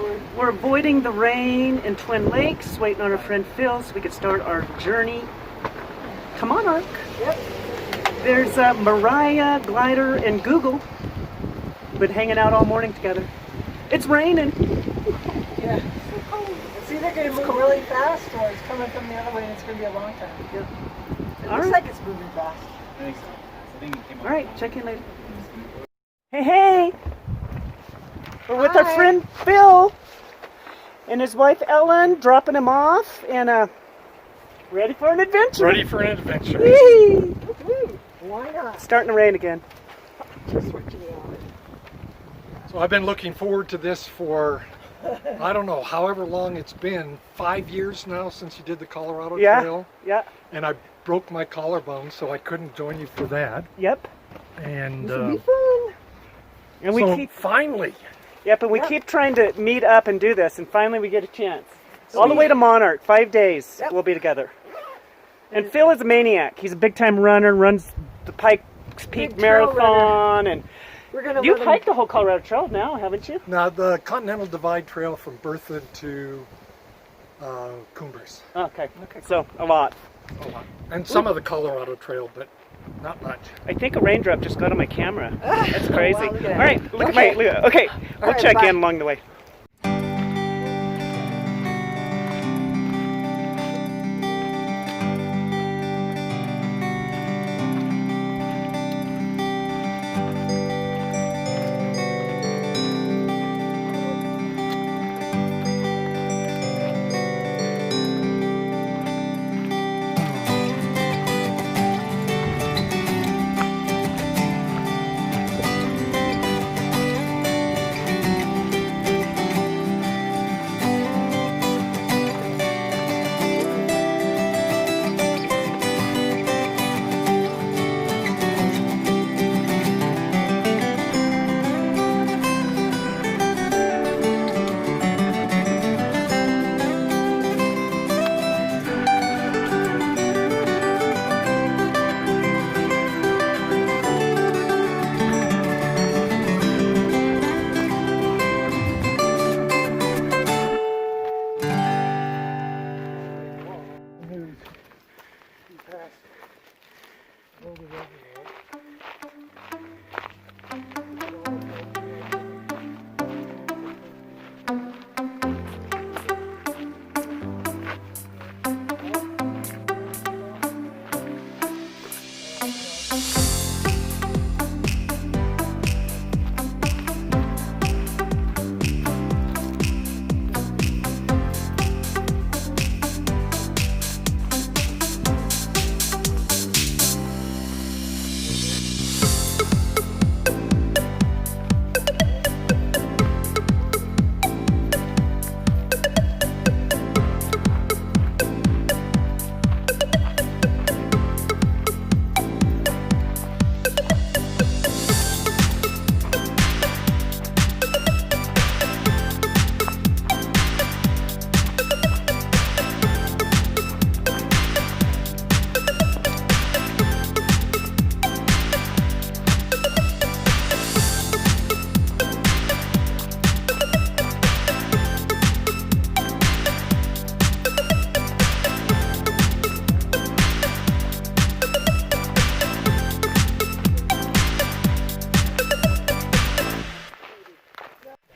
forward. We're avoiding the rain in Twin Lakes, waiting on our friend Phil so we could start our journey. Come on, Ark. Yep. There's Mariah, Glider, and Google. Been hanging out all morning together. It's raining. Yeah. It's either going to move really fast or it's coming from the other way and it's going to be a long time. Yep. It looks like it's moving fast. All right, check in later. Hey, hey! We're with our friend Phil and his wife Ellen, dropping him off, and ready for an adventure. Ready for an adventure. Yee! Why not? Starting to rain again. Just what you want. So I've been looking forward to this for, I don't know, however long it's been, 5 years now since you did the Colorado Trail. Yeah. And I broke my collarbone, so I couldn't join you for that. Yep. And This will be fun. And we so keep finally. Yep, and we keep trying to meet up and do this, and finally we get a chance. All the way to Monarch, 5 days we'll be together. And Phil is a maniac. He's a big-time runner, runs the Pikes Peak Marathon, and you've hiked the whole Colorado Trail now, haven't you? Now the Continental Divide Trail from Berthoud to Cumbres. Okay, so a lot. A lot. And some of the Colorado Trail, but not much. I think a raindrop just got on my camera. That's crazy. Wow, look at that. All right, look at my. Okay, we'll right, check bye. in along the way.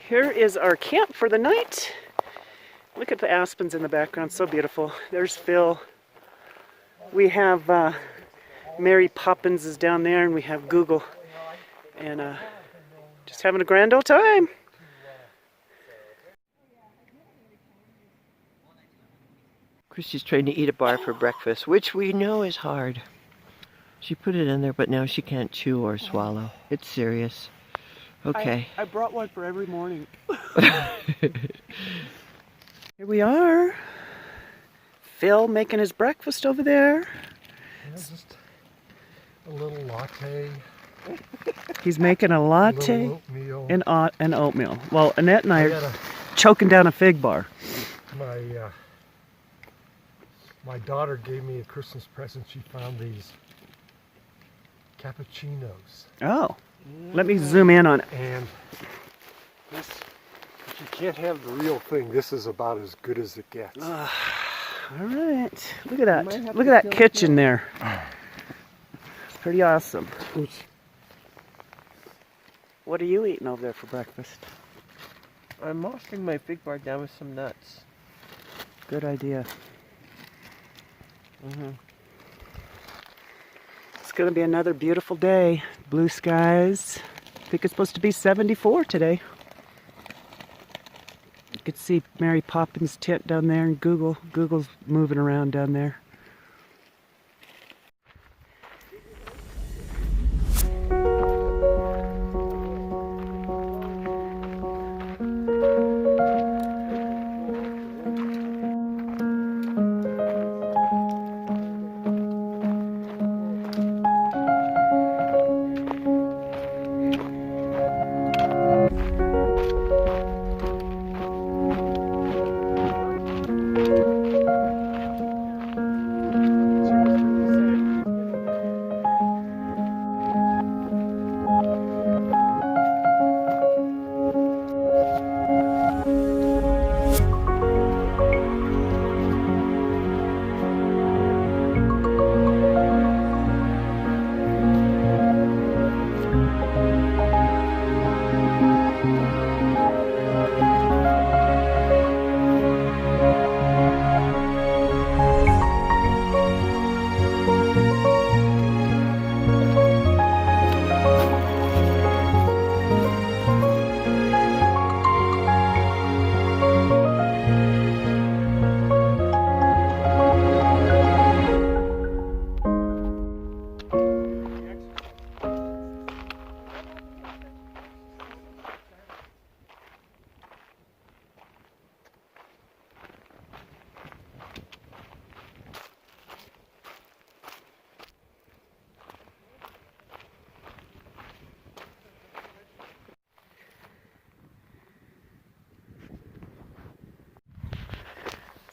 Here is our camp for the night. Look at the aspens in the background, so beautiful. There's Phil. We have Mary Poppins is down there, and we have Google. And just having a grand old time. Christy's trying to eat a bar for breakfast, which we know is hard. She put it in there, but now she can't chew or swallow. It's serious. Okay. I brought one for every morning. Here we are. Phil making his breakfast over there. Yeah, just a little latte. He's making a latte oatmeal. and oatmeal. Well, Annette and I are choking down a fig bar. My daughter gave me a Christmas present. She found these cappuccinos. Oh, let me zoom in on it. And this you can't have the real thing, this is about as good as it gets. All right. Look at that. Look at that kitchen there. It's pretty awesome. Oops. What are you eating over there for breakfast? I'm washing my fig bar down with some nuts. Good idea. It's going to be another beautiful day. Blue skies. I think it's supposed to be 74 today. You could see Mary Poppins' tent down there, and Google's moving around down there.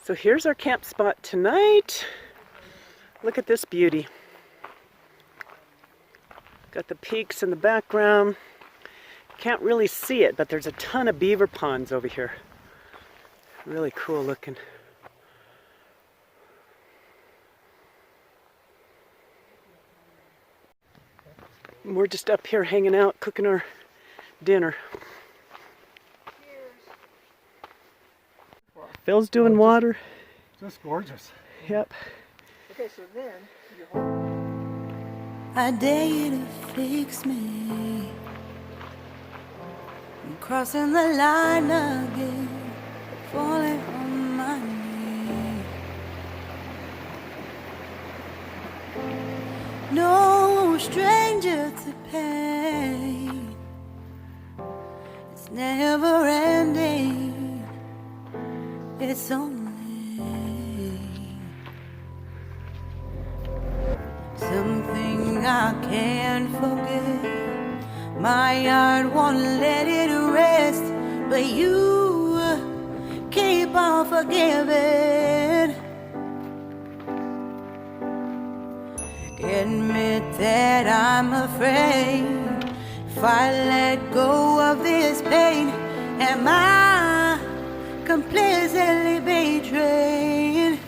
So here's our camp spot tonight. Look at this beauty. Got the peaks in the background. Can't really see it, but there's a ton of beaver ponds over here. Really cool looking. And we're just up here hanging out, cooking our dinner. Phil's doing water. Just gorgeous. Yep. Okay, so then I dare you to fix me. I'm crossing the line again, falling on my knee. No stranger to pain. It's never ending. It's only something I can't forget. My heart won't let it rest, but you keep on forgiving. Admit that I'm afraid. If I let go of this pain, am I completely betrayed?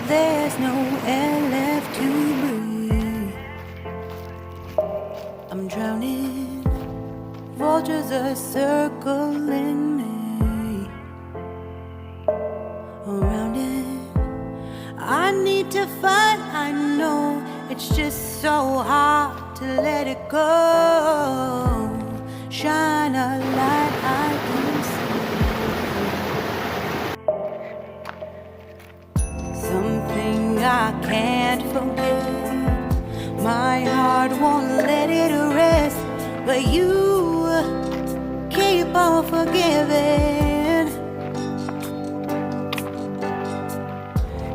There's no air left to breathe. I'm drowning. Vultures are circling me. Around it, I need to fight. I know it's just so hard to let it go. Shine a light I can see. Something I can't forget. My heart won't let it rest, but you keep on forgiving.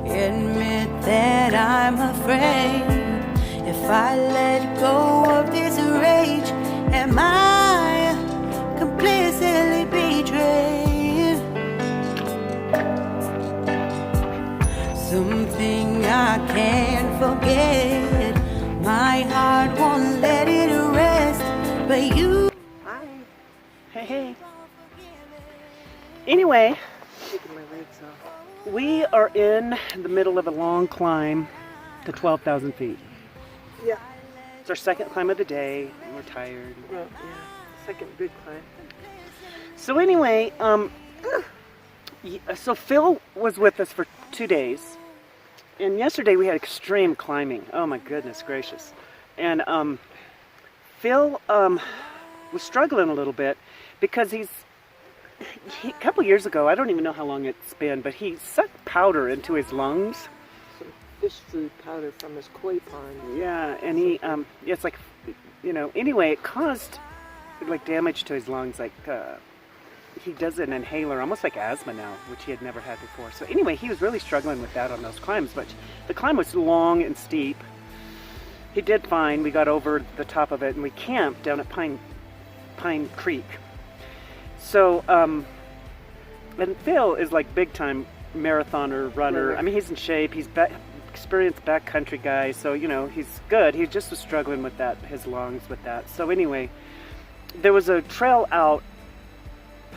Admit that I'm afraid. If I let go of this rage, am I completely betrayed? Something I can't forget. My heart won't let it rest, but you Hey. Anyway, Taking my legs off. we are in the middle of a long climb to 12,000 feet. Yeah. It's our second climb of the day, and we're tired. Well, yeah. Second big climb. So anyway, so Phil was with us for 2 days, and yesterday we had extreme climbing. Oh my goodness gracious! And Phil was struggling a little bit because a couple years ago, I don't even know how long it's been, but he sucked powder into his lungs. Some fish food powder from his koi pond. Yeah, and he, it's like, anyway, it caused like damage to his lungs. Like he does an inhaler, almost like asthma now, which he had never had before. So anyway, he was really struggling with that on those climbs. But the climb was long and steep. He did fine. We got over the top of it, and we camped down at Pine Creek. So, and Phil is like big time marathoner, runner. I mean, he's in shape. He's experienced backcountry guy, so he's good. He just was struggling with that, his lungs with that. So anyway, there was a trail out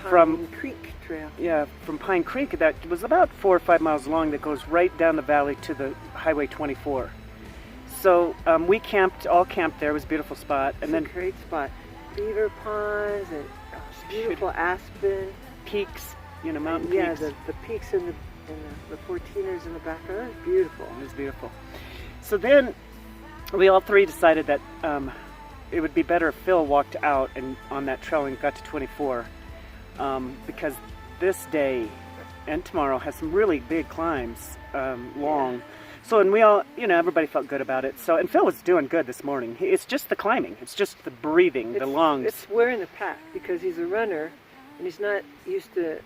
from Creek Trail. Yeah, from Pine Creek that was about 4 or 5 miles long that goes right down the valley to the Highway 24. So we all camped there. It was a beautiful spot. And then Great spot. Beaver ponds and beautiful aspen. peaks, mountain Yeah, peaks. the peaks and the 14ers in the background. It was beautiful. It was beautiful. So then we all three decided that it would be better if Phil walked out and on that trail and got to 24 because this day and tomorrow has some really big climbs, long. Yeah. So, and we all, everybody felt good about it. So, and Phil was doing good this morning. It's just the climbing. It's just the breathing, the lungs. It's wearing the pack because he's a runner and he's not used to,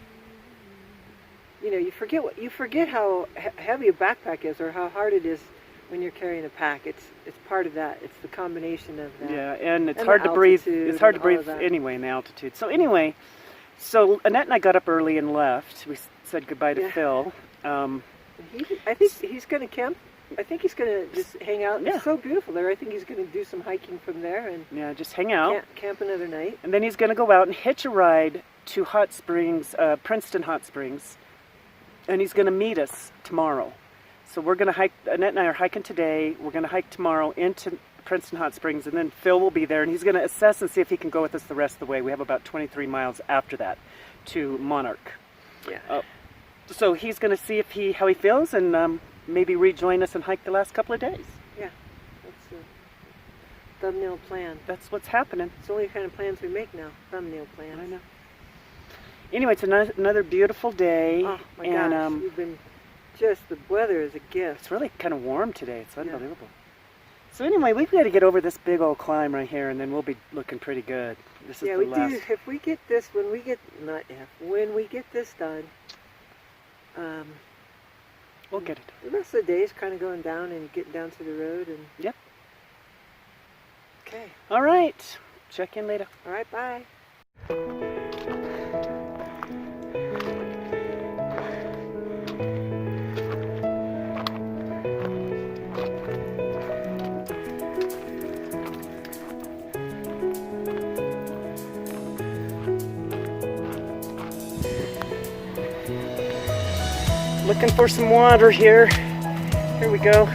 you forget how heavy a backpack is or how hard it is when you're carrying a pack. It's part of that. It's the combination of that. Yeah, and it's hard to breathe. It's hard to breathe anyway in the altitude. So anyway, Annette and I got up early and left. We said goodbye to Phil. I think he's going to camp. I think he's going to just hang out. Yeah. It's so beautiful there. I think he's going to do some hiking from there and just hang out. Camp another night. And then he's going to go out and hitch a ride to Hot Springs, Princeton Hot Springs. And he's going to meet us tomorrow. So we're going to hike. Annette and I are hiking today. We're going to hike tomorrow into Princeton Hot Springs. And then Phil will be there. And he's going to assess and see if he can go with us the rest of the way. We have about 23 miles after that to Monarch. Yeah. So he's going to see how he feels and maybe rejoin us and hike the last couple of days. Yeah, that's the thumbnail plan. That's what's happening. It's the only kind of plans we make now, thumbnail plans. I know. Anyway, it's another beautiful day. Oh my gosh, you've been the weather is a gift. It's really kind of warm today. It's unbelievable. Yeah. So anyway, we've got to get over this big old climb right here and then we'll be looking pretty good. This is the last. Do. If we get this, when we get this done, we'll get it. The rest of the day is kind of going down and getting down to the road and. Yep. Okay. All right. Check in later. All right. Bye. Looking for some water here. Here we go.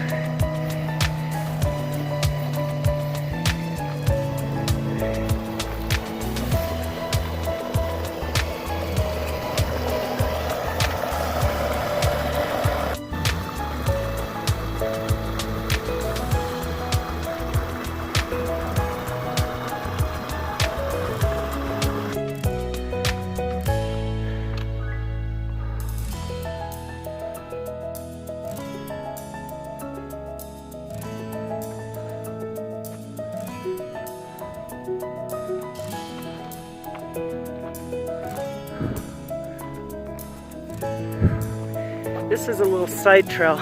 This is a little side trail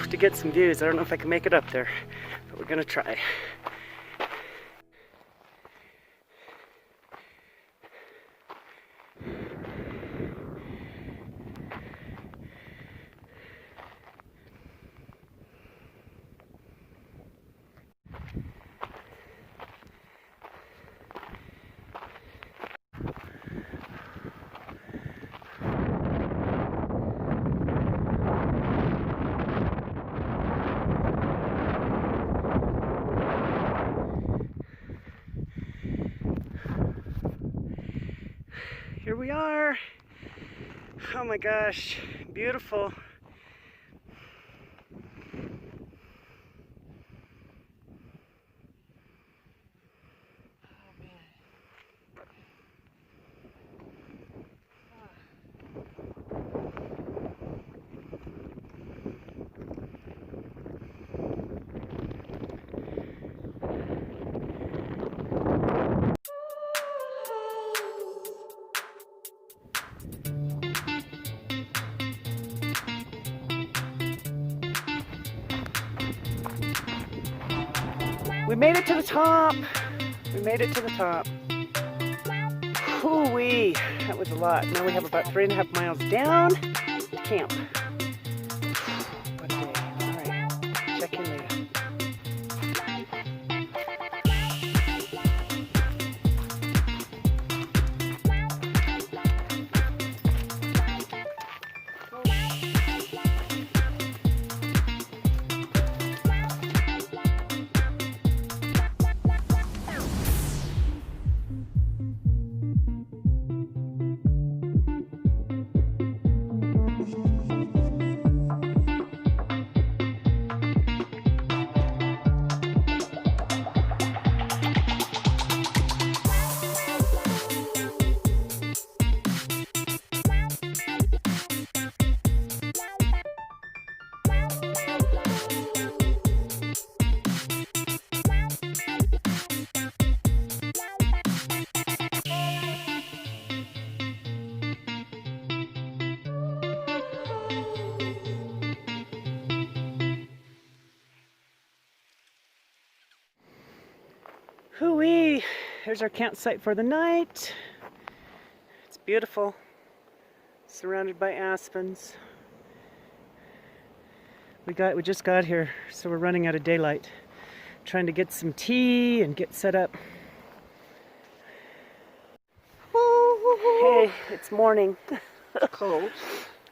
to get some views. I don't know if I can make it up there, but we're gonna try. we are. Oh my gosh, beautiful. We made it to the top. We made it to the top. Hoo-wee, that was a lot. Now we have about 3.5 miles down to camp. What a day. All right, check in later. Hoo-wee! There's our campsite for the night. It's beautiful. Surrounded by aspens. We just got here, so we're running out of daylight. Trying to get some tea and get set up. Hey, it's morning. Cold.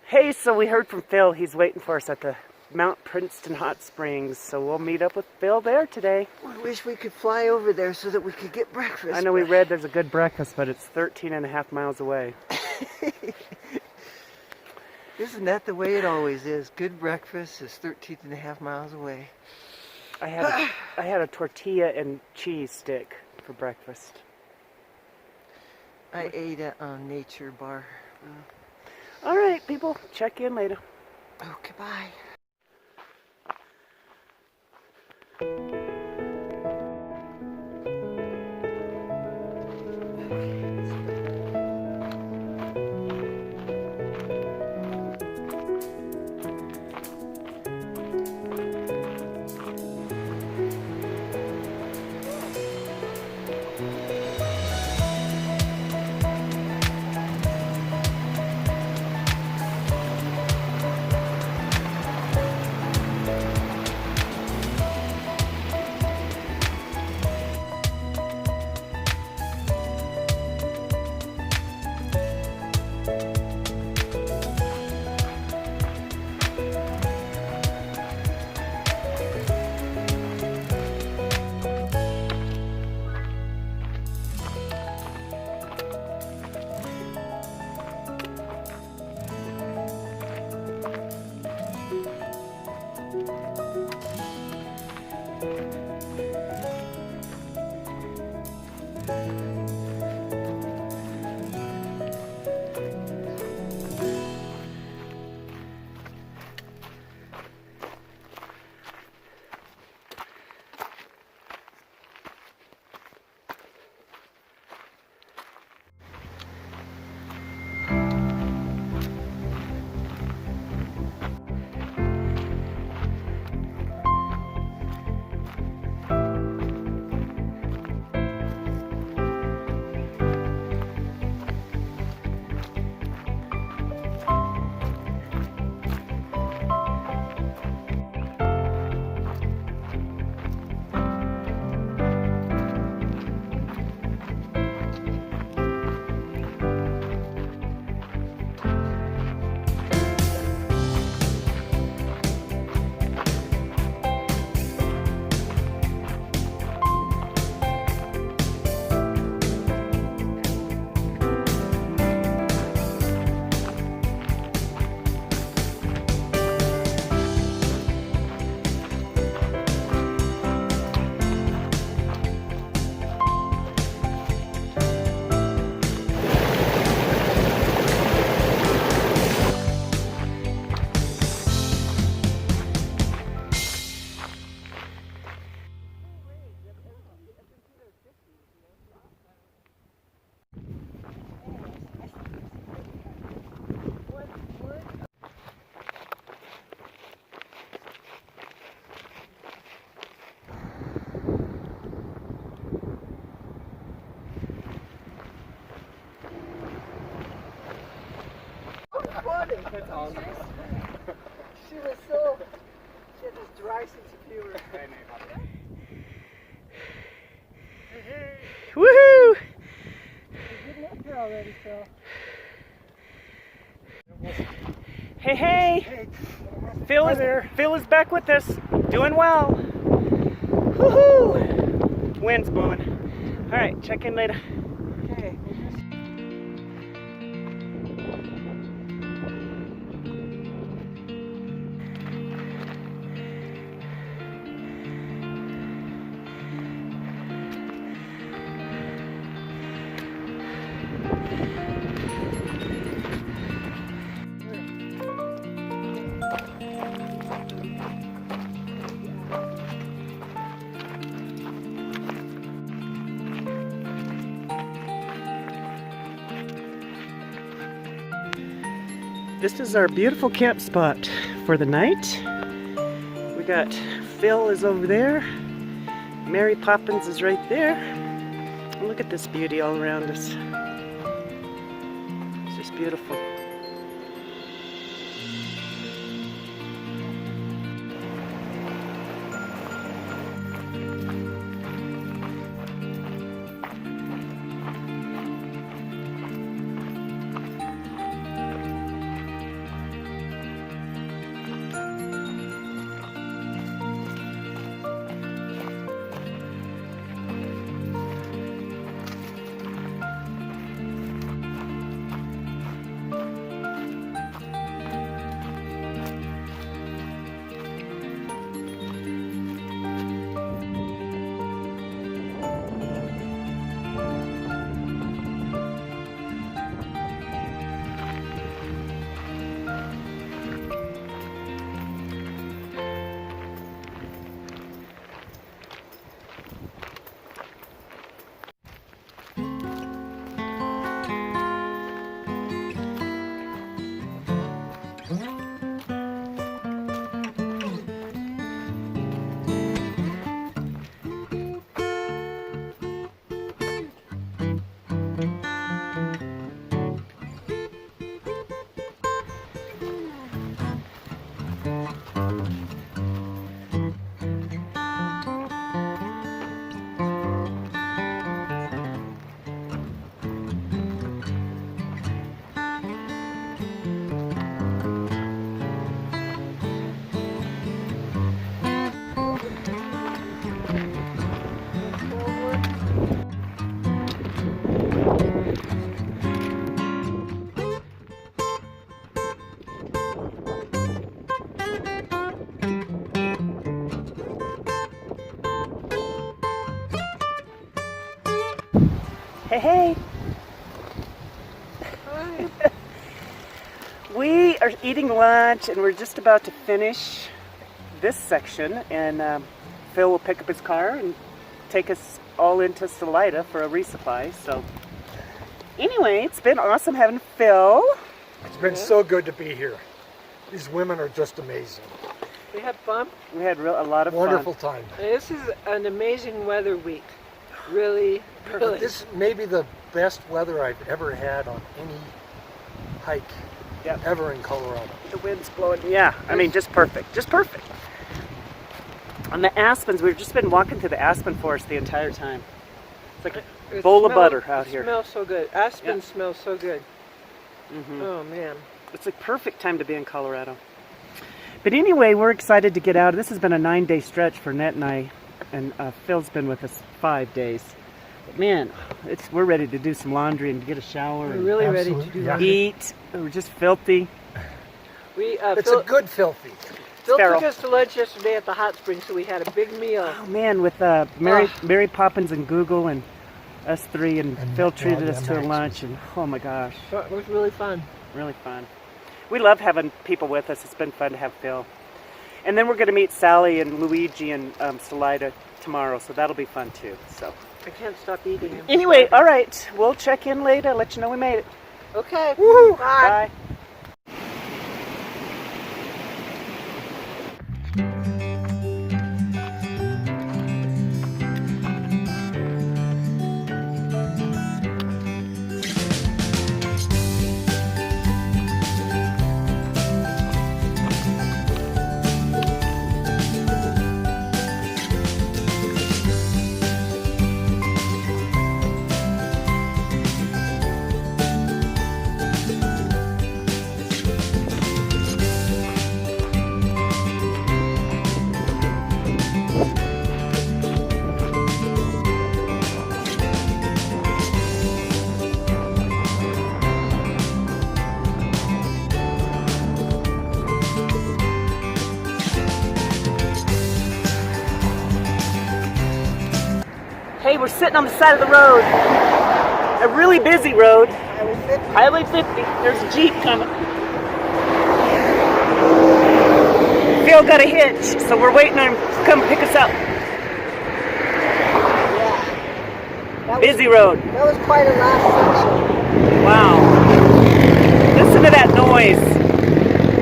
Hey, so we heard from Phil. He's waiting for us at the Mount Princeton Hot Springs, so we'll meet up with Phil there today. I wish we could fly over there so that we could get breakfast. I know we read there's a good breakfast, but it's 13.5 miles away. Isn't that the way it always is? Good breakfast is 13.5 miles away. I had a tortilla and cheese stick for breakfast. I ate a nature bar. All right, people, check in later. Okay, bye. That's awesome. She was so, she had this dry sense of humor. Woohoo! You're getting up here already, Phil. Hey, hey! Phil is back with us. Doing well. Woohoo! Wind's blowing. All right, check in later. Okay. This is our beautiful camp spot for the night. We got Phil is over there. Mary Poppins is right there. And look at this beauty all around us. It's just beautiful. Hey, hey! Hi. We are eating lunch and we're just about to finish this section, and Phil will pick up his car and take us all into Salida for a resupply. So anyway, it's been awesome having Phil. It's been so good to be here. These women are just amazing. We had fun. We had a lot of Wonderful fun. time. This is an amazing weather week. Really, really. This may be the best weather I've ever had on any hike ever in Colorado. The wind's blowing. Yeah, I mean, just perfect. Just perfect. On the aspens, we've just been walking through the aspen forest the entire time. It's like a bowl of butter out here. It smells so good. Aspen smells so good. Mm-hmm. Oh, man. It's a perfect time to be in Colorado. But anyway, we're excited to get out. This has been a 9-day stretch for Net and I, and Phil's been with us 5 days. But man, we're ready to do some laundry and get a shower. We're and really ready to do that. eat. We're just filthy. It's a good filthy. Phil Feral. took us to lunch yesterday at the hot springs, so we had a big meal. Oh man, with Mary Poppins and Google and us three, and Phil treated us to a lunch, and oh my gosh. So it was really fun. Really fun. We love having people with us. It's been fun to have Phil. And then we're going to meet Sally and Luigi and Salida tomorrow, so that'll be fun too. So I can't stop eating. anyway, all right, we'll check in later, let you know we made it. Okay. Woo! Bye. Bye. Hey, we're sitting on the side of the road. A really busy road. Highway 50. Highway 50. There's a Jeep coming. Phil got a hitch, so we're waiting on him to come pick us up. Yeah. Busy road. That was quite a last section. Wow. Listen to that noise.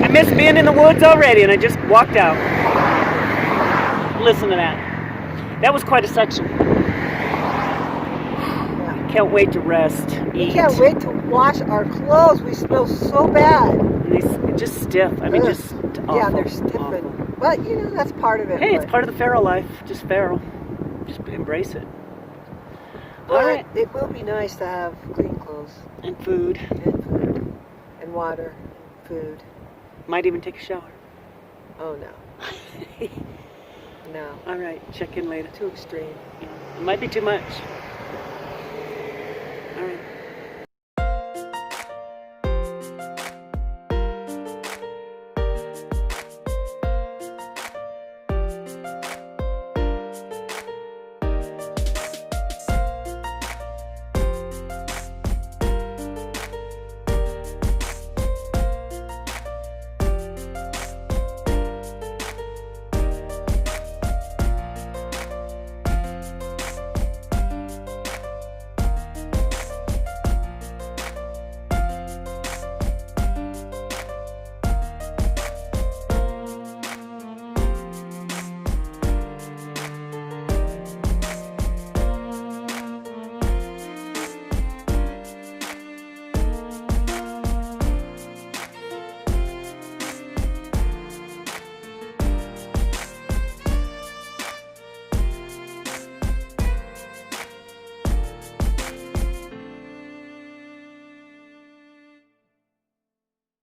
I miss being in the woods already, and I just walked out. Listen to that. That was quite a section. Can't wait to rest, We eat. can't wait to wash our clothes. We smell so bad. And these just stiff. I mean, Ugh. just awful. Yeah, they're stiff. Awful. But, you know, that's part of it. Hey, it's but- part of the feral life. Just feral. Just embrace it. All But right. it will be nice to have clean clothes And food. and food and water and food. Might even take a shower. Oh, no. No. All right. Check in later. Too extreme. It might be too much.